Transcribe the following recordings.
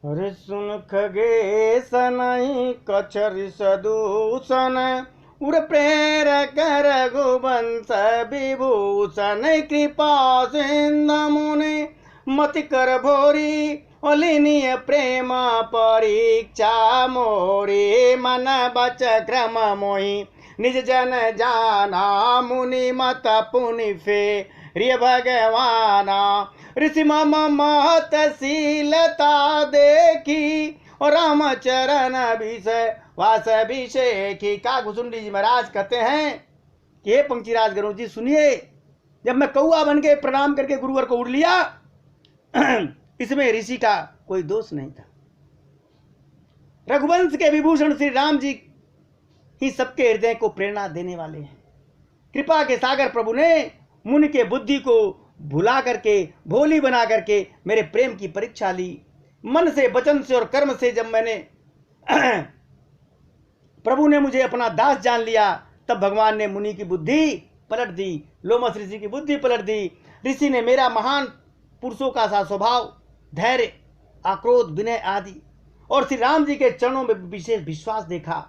अरे सुन खगेशन कचर सदूषण उर प्रेरक रघुवंश विभूषण कृपा सिंधु मुनि मति कर भोरी अलिनीय प्रेम परीक्षा मोरी मन बच क्रम मोहि निज जन जाना मुनि मत पुनि फे रिय भगवाना ऋषि मम महतशीलता देखी और रामचरण विषय वासभिषेकी। काकभूषुंडी जी महाराज कहते हैं कि हे पंक्तिराज गरुड़ जी सुनिए, जब मैं कौआ बन के प्रणाम करके गुरुवर को उड़ लिया इसमें ऋषि का कोई दोष नहीं था। रघुवंश के विभूषण श्री राम जी ही सबके हृदय को प्रेरणा देने वाले हैं। कृपा के सागर प्रभु ने मुनि के बुद्धि को भुला करके भोली बना करके मेरे प्रेम की परीक्षा ली। मन से वचन से और कर्म से जब मैंने प्रभु ने मुझे अपना दास जान लिया, तब भगवान ने मुनि की बुद्धि पलट दी, लोमस ऋषि की बुद्धि पलट दी। ऋषि ने मेरा महान पुरुषों का सा स्वभाव, धैर्य, आक्रोध, विनय आदि और श्री राम जी के चरणों में विशेष विश्वास देखा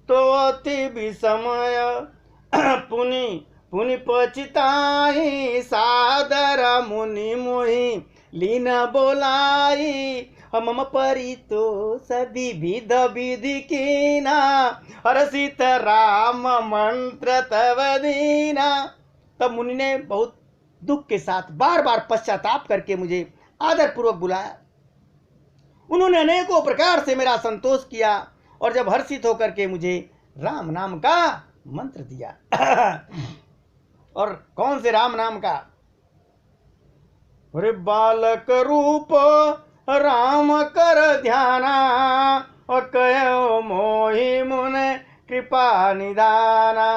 तो अति विस्मय पुनि पुनि पचिताई सादर मुनि मोहि लीन बोलाई मम परितोष विविध विधि कीना हर्षित राम मंत्र तव दीना। तब मुनि ने बहुत दुख के साथ बार बार पश्चाताप करके मुझे आदर पूर्वक बुलाया। उन्होंने अनेकों प्रकार से मेरा संतोष किया और जब हर्षित होकर के मुझे राम नाम का मंत्र दिया और कौन से राम नाम का? अरे बालक रूप राम कर ध्याना और कहो मोहि मुन कृपा निदाना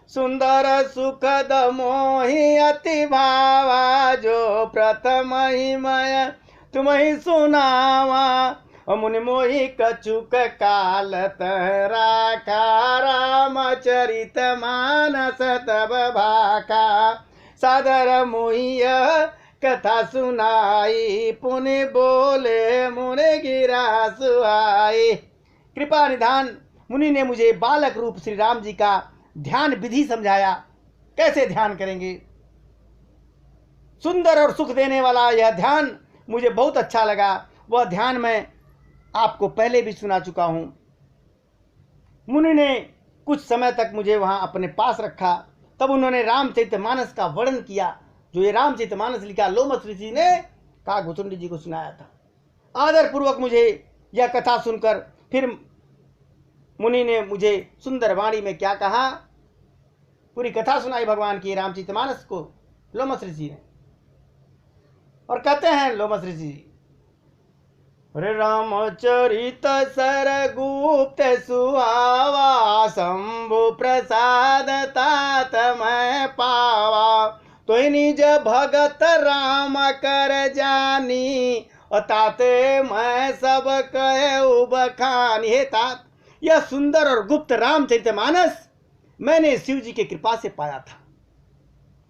सुंदर सुखद मोहि अति भावा जो प्रथम ही मय तुम ही सुनावा मुनि मोहि कछुक काल राखा रामचरित मानस तब भाका सादर मोहि कथा सुनाई पुनि बोले मुनि गिरा सुहाई। कृपा निधान मुनि ने मुझे बालक रूप श्री राम जी का ध्यान विधि समझाया। कैसे ध्यान करेंगे? सुंदर और सुख देने वाला यह ध्यान मुझे बहुत अच्छा लगा। वह ध्यान मैं आपको पहले भी सुना चुका हूं। मुनि ने कुछ समय तक मुझे वहां अपने पास रखा। तब उन्होंने रामचरितमानस का वर्णन किया। जो ये रामचरितमानस लिखा लोमस ऋषि ने काकभूषुंडी जी को सुनाया था। आदर पूर्वक मुझे यह कथा सुनकर फिर मुनि ने मुझे सुंदर वाणी में क्या कहा, पूरी कथा सुनाई भगवान की रामचरितमानस को लोमस ऋषि ने। और कहते हैं लोमस ऋषि, अरे रामचरित सरगुप्त सुहावा शंभु प्रसाद तात मैं पावा तो निज भगत राम कर जानी और ताते मैं सब कहे बखानी। हे तात, यह सुंदर और गुप्त रामचरितमानस मैंने शिव जी की कृपा से पाया था।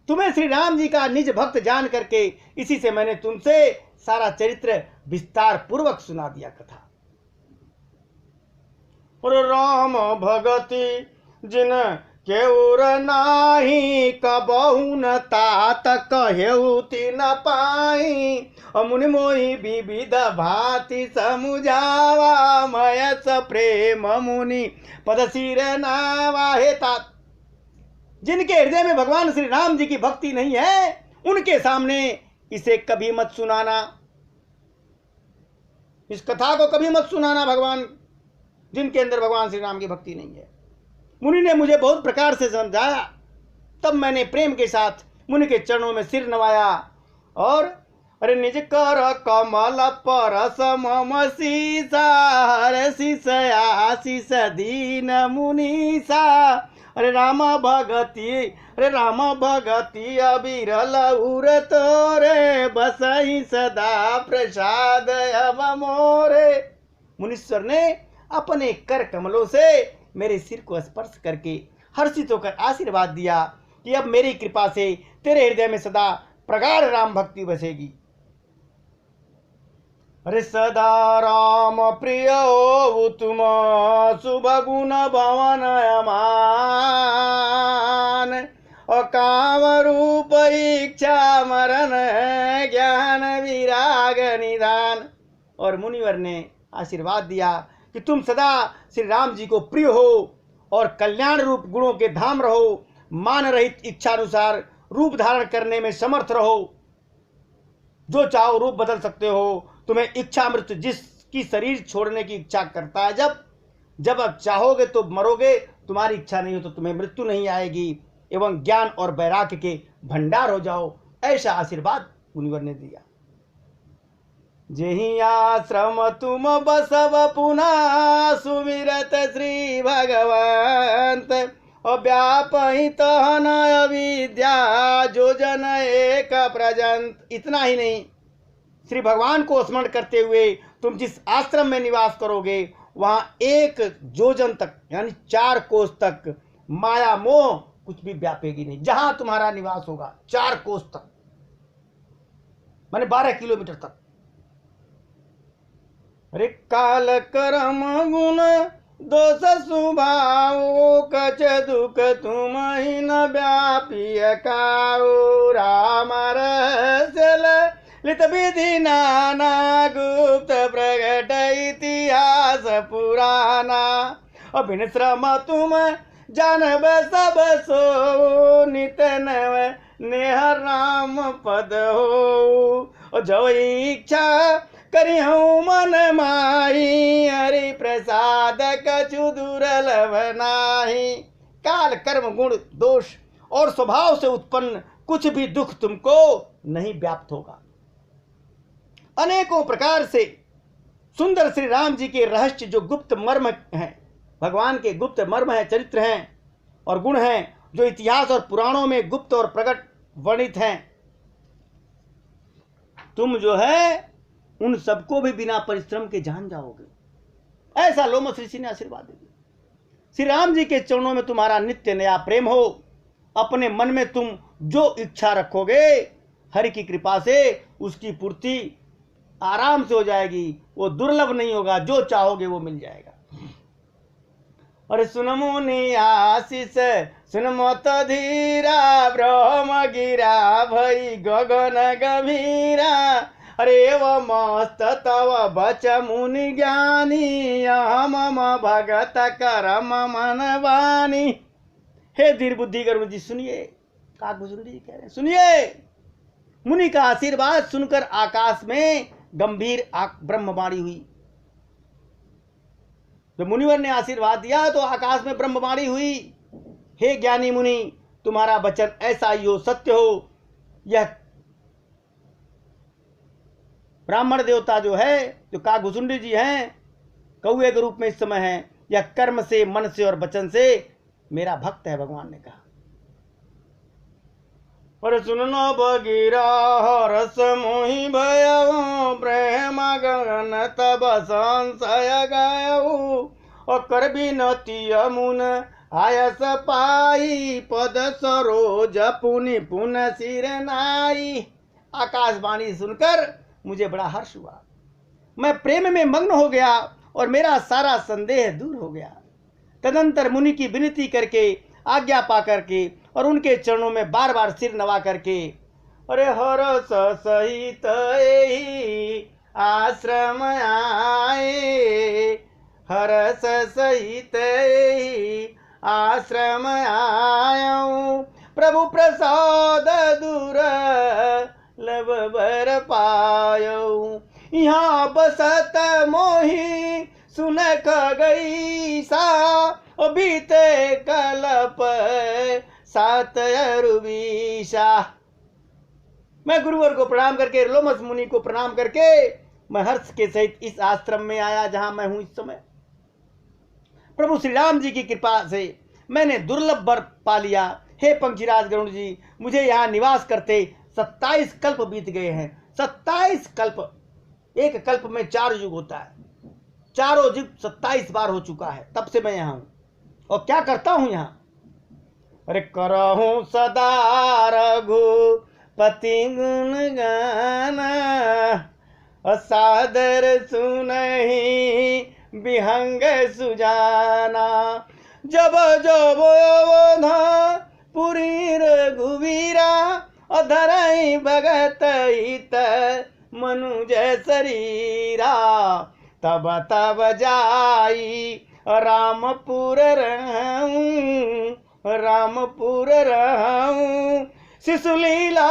तुम्हें श्री राम जी का निज भक्त जान करके इसी से मैंने तुमसे सारा चरित्र विस्तार पूर्वक सुना दिया कथा। और राम भगति जिन केउर नाही कबहु न तात कहेउ तिन पाई मुनि मोहि विविध भांति समुझावा मयस प्रेम मुनि पद सिर नावा। हे तात, जिनके हृदय में भगवान श्री राम जी की भक्ति नहीं है उनके सामने इसे कभी मत सुनाना, इस कथा को कभी मत सुनाना भगवान जिनके अंदर भगवान श्री राम की भक्ति नहीं है। मुनि ने मुझे बहुत प्रकार से समझाया। तब मैंने प्रेम के साथ मुनि के चरणों में सिर नवाया और अरे निज कर कमल परस मम सीसा हर शिष दीन मुनीसा। अरे राम भगति अबिरल उर तोरे बसहि सदा प्रसाद अब मोरे। मुनीश्वर ने अपने कर कमलों से मेरे सिर को स्पर्श करके हर्षित होकर आशीर्वाद दिया कि अब मेरी कृपा से तेरे हृदय में सदा प्रगाढ़ राम भक्ति बसेगी। अरे सदा राम प्रिय हो तुम, शुभ गुण भवन अमान, और काम रूप इच्छा मरण ज्ञान विराग निधान। और मुनिवर ने आशीर्वाद दिया कि तुम सदा श्री राम जी को प्रिय हो और कल्याण रूप गुणों के धाम रहो, मान रहित इच्छानुसार रूप धारण करने में समर्थ रहो, जो चाहो रूप बदल सकते हो। तुम्हें इच्छा मृत्यु, जिसकी शरीर छोड़ने की इच्छा करता है जब अब चाहोगे तो मरोगे, तुम्हारी इच्छा नहीं हो तो तुम्हें मृत्यु नहीं आएगी, एवं ज्ञान और वैराग्य के भंडार हो जाओ। ऐसा आशीर्वाद मुनिवर ने दिया। जेहि आश्रम तुम बसव पुनः, सुमिरत श्री भगवंत, व्यापहित तहन विद्या, जो जन एक प्रजंत। इतना ही नहीं, श्री भगवान को स्मरण करते हुए तुम जिस आश्रम में निवास करोगे, वहां 1 योजन तक यानी 4 कोस तक माया मोह कुछ भी व्यापेगी नहीं। जहां तुम्हारा निवास होगा 4 कोस तक, माने 12 किलोमीटर तक। अरे काल कर्म गुण दोष स्वभाव, कच दुख तुम ही न व्यापी काऊ। राम रहस्य लित विधि नाना, गुप्त प्रगट इतिहास पुराना। अभिन श्रम तुम जानब सब सो, नित नव नेह राम पद हो। जो इच्छा करिहूँ मन माही, हरि प्रसाद कछु दुर्लभ नाही। काल कर्म गुण दोष और स्वभाव से उत्पन्न कुछ भी दुख तुमको नहीं व्याप्त होगा। अनेकों प्रकार से सुंदर श्री राम जी के रहस्य, जो गुप्त मर्म हैं, भगवान के गुप्त मर्म है, चरित्र हैं और गुण हैं, जो इतिहास और पुराणों में गुप्त और प्रकट वर्णित हैं, तुम जो है उन सबको भी बिना परिश्रम के जान जाओगे। ऐसा लोमस ऋषि ने आशीर्वाद दिया। श्री राम जी के चरणों में तुम्हारा नित्य नया प्रेम हो। अपने मन में तुम जो इच्छा रखोगे, हरि की कृपा से उसकी पूर्ति आराम से हो जाएगी। वो दुर्लभ नहीं होगा, जो चाहोगे वो मिल जाएगा। और सुन मुनि आशीष सुन मत धीरा, ब्रह्म गिरा भई गगन गंभीरा। अरे व मस्त तव बच मुनि ज्ञानी, मम भगत करम मन वाणी। हे धीर बुद्धि गर्भ जी सुनिए, काकभूषण जी कह रहे हैं, सुनिए। मुनि का आशीर्वाद सुनकर आकाश में गंभीर ब्रह्मवाणी हुई। जब मुनिवर ने आशीर्वाद दिया तो आकाश में ब्रह्मवाणी हुई। हे ज्ञानी मुनि, तुम्हारा वचन ऐसा ही हो, सत्य हो। यह ब्राह्मण देवता जो है, जो काकभूषुंडी जी हैं, कौए के रूप में इस समय है, यह कर्म से, मन से और वचन से मेरा भक्त है, भगवान ने कहा। और सुनो बगीरा रस मोहि भयऊ, प्रेम गगन तब संशय गयऊ। और कर बिनती मुन आयस पाई, पद सरोज पुनि पुन सिर नाई। आकाशवाणी सुनकर मुझे बड़ा हर्ष हुआ। मैं प्रेम में मग्न हो गया और मेरा सारा संदेह दूर हो गया। तदंतर मुनि की विनती करके, आज्ञा पा करके और उनके चरणों में बार बार सिर नवा करके, अरे हरस सहित एहि आश्रम आए, हरस सहित एहि आश्रम आयऊ। प्रभु प्रसाद दूर लब बर पायऊ। यहाँ बसत मोहि सुनक गई सा, बीते कल्प सात अरुबीसा। मैं गुरुवर को प्रणाम करके, लोमस मुनि को प्रणाम करके, मैं हर्ष के सहित इस आश्रम में आया जहां मैं हूं इस समय। प्रभु श्री राम जी की कृपा से मैंने दुर्लभ वर पा लिया। हे पंक्षीराज गरुड़ जी, मुझे यहाँ निवास करते 27 कल्प बीत गए हैं। 27 कल्प, एक कल्प में 4 युग होता है, चारों युग 27 बार हो चुका है, तब से मैं यहाँ हूं। और क्या करता हूं यहाँ? अरे करहूं सदा रघुपति गुण गाना, असादर सुनहि विहंग सुनहि विहंग सुजाना। जब जब अवधा पुरी रघुवीरा अधरई भगत हित मनुज शरीरा। तब तब जाई रामपुर रहूं रामपुर रहूं। शिशुलीला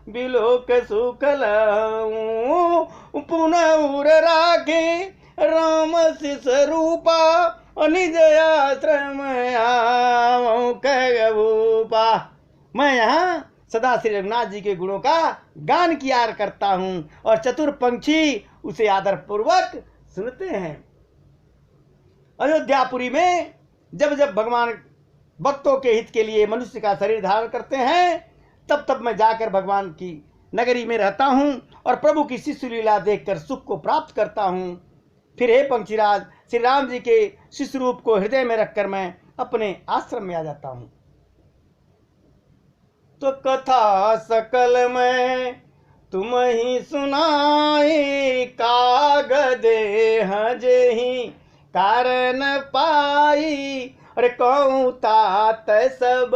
बिलोक सुख लहूं। पुनः उर राखे राम शिष रूपा निज आश्रम आवूं कगभूपा। मैं यहाँ सदा श्री रघुनाथ जी के गुणों का गान किया करता हूँ और चतुर पंछी उसे आदर पूर्वक सुनते हैं। अयोध्यापुरी में जब जब भगवान भक्तों के हित के लिए मनुष्य का शरीर धारण करते हैं तब तब मैं जाकर भगवान की नगरी में रहता हूँ और प्रभु की शिशु लीला देखकर सुख को प्राप्त करता हूँ। फिर हे पंक्षीराज, श्री राम जी के शिशु रूप को हृदय में रखकर मैं अपने आश्रम में आ जाता हूँ। तो कथा सकल में तुम ही सुनाई, कागदे हजेहि कारण पाई। अरे कहूँ तात सब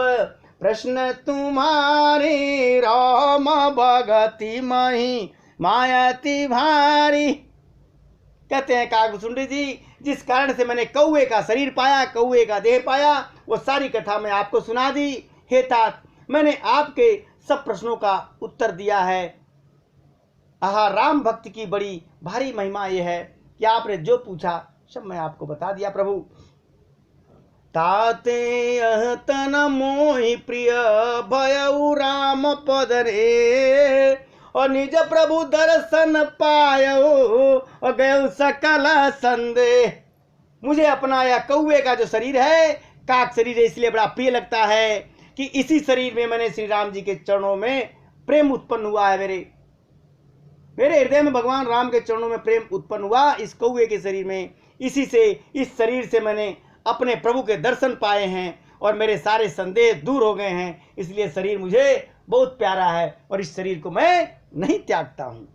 प्रश्न तुम्हारी, राम भगति मही मायति भारी। कहते हैं कागभूषुंडी जी, जिस कारण से मैंने कौए का शरीर पाया, कौए का देह पाया, वो सारी कथा मैं आपको सुना दी। हे तात, मैंने आपके सब प्रश्नों का उत्तर दिया है। आहा, राम भक्ति की बड़ी भारी महिमा यह है कि आपने जो पूछा सब मैं आपको बता दिया प्रभु। ताते यह तन मोहि प्रिय भयउ राम पद रे, और निज प्रभु दर्शन पायो गयो सकल संदेह। मुझे अपना यह कौवे का जो शरीर है, काक शरीर है, इसलिए बड़ा प्रिय लगता है कि इसी शरीर में मैंने श्री राम जी के चरणों में प्रेम उत्पन्न हुआ है। मेरे हृदय में भगवान राम के चरणों में प्रेम उत्पन्न हुआ इस कौवे के शरीर में। इसी से, इस शरीर से मैंने अपने प्रभु के दर्शन पाए हैं और मेरे सारे संदेह दूर हो गए हैं। इसलिए शरीर मुझे बहुत प्यारा है और इस शरीर को मैं नहीं त्यागता हूँ।